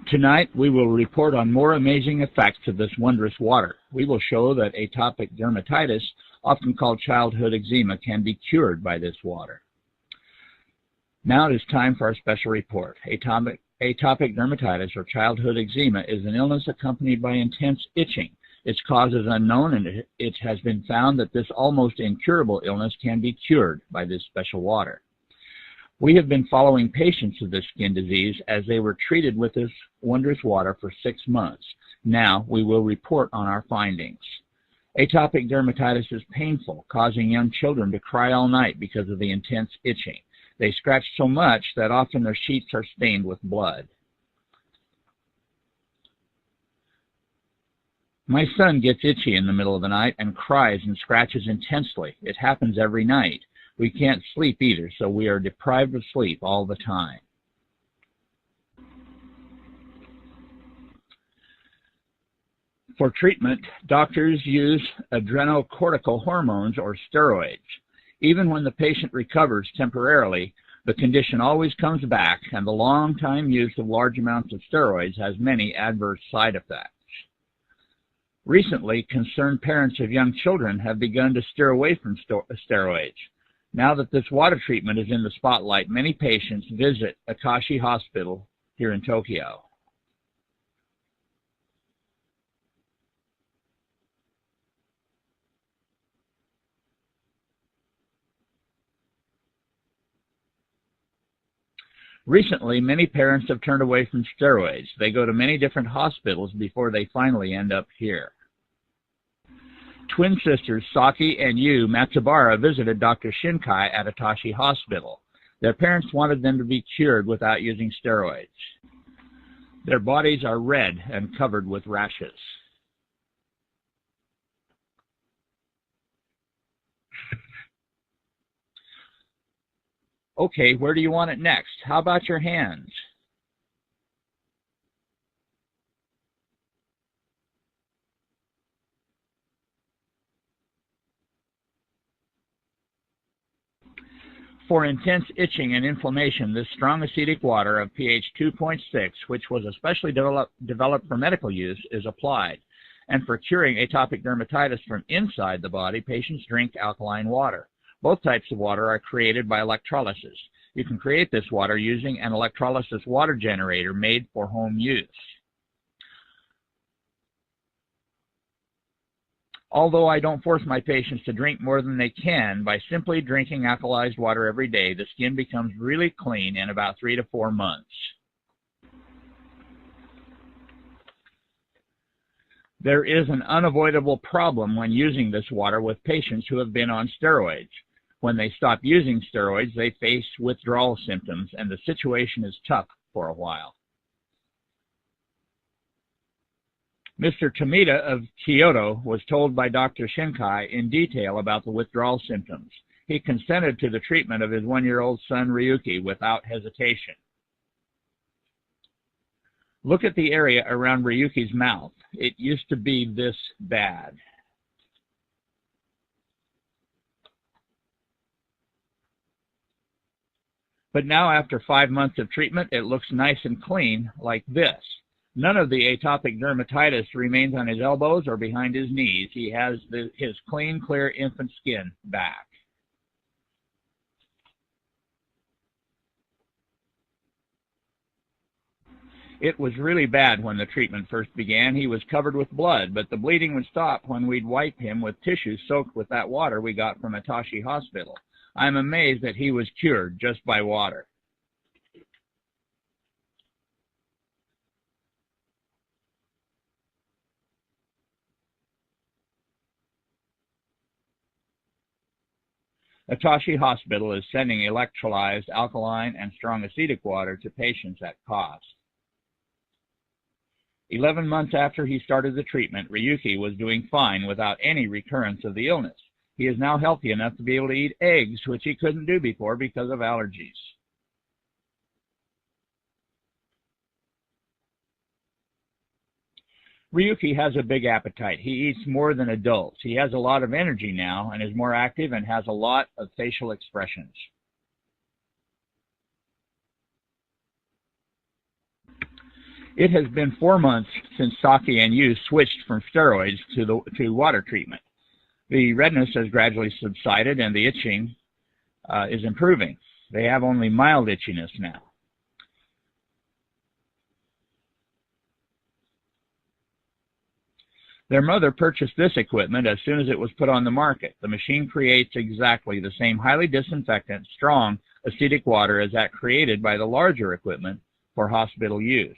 Tonight, we will report on more amazing effects of this wondrous water. We will show that atopic dermatitis, often called childhood eczema, can be cured by this water. Now it is time for our special report. Atopic dermatitis, or childhood eczema, is an illness accompanied by intense itching. Its cause is unknown, and it has been found that this almost incurable illness can be cured by this special water. We have been following patients with this skin disease as they were treated with this wondrous water for 6 months. Now we will report on our findings. Atopic dermatitis is painful, causing young children to cry all night because of the intense itching. They scratch so much that often their sheets are stained with blood. My son gets itchy in the middle of the night and cries and scratches intensely. It happens every night. We can't sleep either, so we are deprived of sleep all the time. For treatment, doctors use adrenocortical hormones or steroids. Even when the patient recovers temporarily, the condition always comes back, and the long-time use of large amounts of steroids has many adverse side effects. Recently, concerned parents of young children have begun to steer away from steroids. Now that this water treatment is in the spotlight, many patients visit Akashi Hospital here in Tokyo. Recently, many parents have turned away from steroids. They go to many different hospitals before they finally end up here. Twin sisters Saki and Yu Matsubara visited Dr. Shinkai at Atashi Hospital. Their parents wanted them to be cured without using steroids. Their bodies are red and covered with rashes. Okay, where do you want it next? How about your hands? For intense itching and inflammation, this strong acidic water of pH 2.6, which was especially developed for medical use, is applied. And for curing atopic dermatitis from inside the body, patients drink alkaline water. Both types of water are created by electrolysis. You can create this water using an electrolysis water generator made for home use. Although I don't force my patients to drink more than they can, by simply drinking alkalized water every day, the skin becomes really clean in about 3 to 4 months. There is an unavoidable problem when using this water with patients who have been on steroids. When they stop using steroids, they face withdrawal symptoms, and the situation is tough for a while. Mr. Tomita of Kyoto was told by Dr. Shinkai in detail about the withdrawal symptoms. He consented to the treatment of his 1-year-old son Ryuki without hesitation. Look at the area around Ryuki's mouth. It used to be this bad. But now, after 5 months of treatment, it looks nice and clean like this. None of the atopic dermatitis remains on his elbows or behind his knees. He has his clean, clear infant skin back. It was really bad when the treatment first began. He was covered with blood, but the bleeding would stop when we'd wipe him with tissues soaked with that water we got from Atashi Hospital. I'm amazed that he was cured just by water. Atashi Hospital is sending electrolyzed alkaline and strong acidic water to patients at cost. 11 months after he started the treatment, Ryuki was doing fine without any recurrence of the illness. He is now healthy enough to be able to eat eggs, which he couldn't do before because of allergies. Ryuki has a big appetite. He eats more than adults. He has a lot of energy now and is more active and has a lot of facial expressions. It has been 4 months since Saki and Yu switched from steroids to water treatment. The redness has gradually subsided and the itching is improving. They have only mild itchiness now. Their mother purchased this equipment as soon as it was put on the market. The machine creates exactly the same highly disinfectant, strong, acidic water as that created by the larger equipment for hospital use.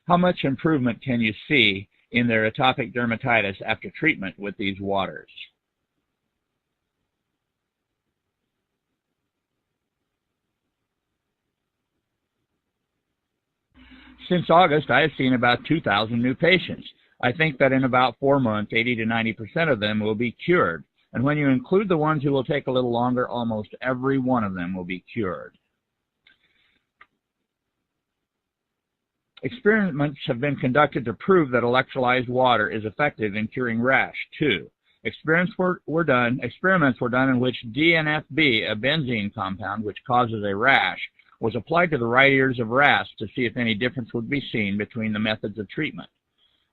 How much improvement can you see in their atopic dermatitis after treatment with these waters? Since August, I have seen about 2,000 new patients. I think that in about 4 months, 80 to 90% of them will be cured. And when you include the ones who will take a little longer, almost every one of them will be cured. Experiments have been conducted to prove that electrolyzed water is effective in curing rash, too. Experiments were done in which DNFB, a benzene compound which causes a rash, was applied to the right ears of rats to see if any difference would be seen between the methods of treatment.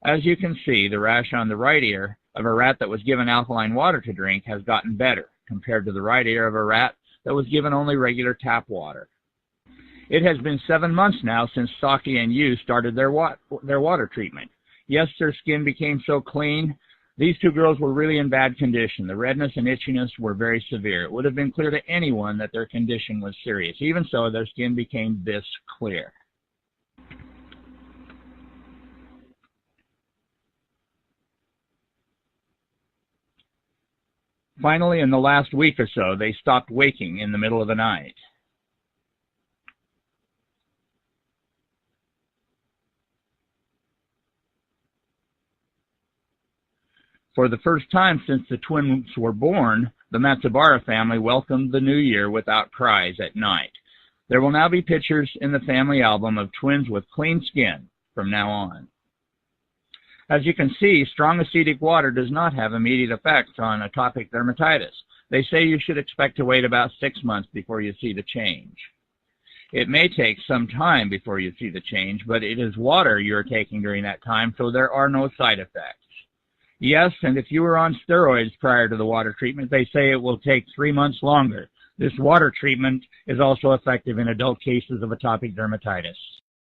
As you can see, the rash on the right ear of a rat that was given alkaline water to drink has gotten better compared to the right ear of a rat that was given only regular tap water. It has been 7 months now since Saki and Yu started their water treatment. Yes, their skin became so clean. These two girls were really in bad condition. The redness and itchiness were very severe. It would have been clear to anyone that their condition was serious. Even so, their skin became this clear. Finally, in the last week or so, they stopped waking in the middle of the night. For the first time since the twins were born, the Matsubara family welcomed the new year without cries at night. There will now be pictures in the family album of twins with clean skin from now on. As you can see, strong acidic water does not have immediate effects on atopic dermatitis. They say you should expect to wait about 6 months before you see the change. It may take some time before you see the change, but it is water you're taking during that time, so there are no side effects. Yes, and if you were on steroids prior to the water treatment, they say it will take 3 months longer. This water treatment is also effective in adult cases of atopic dermatitis.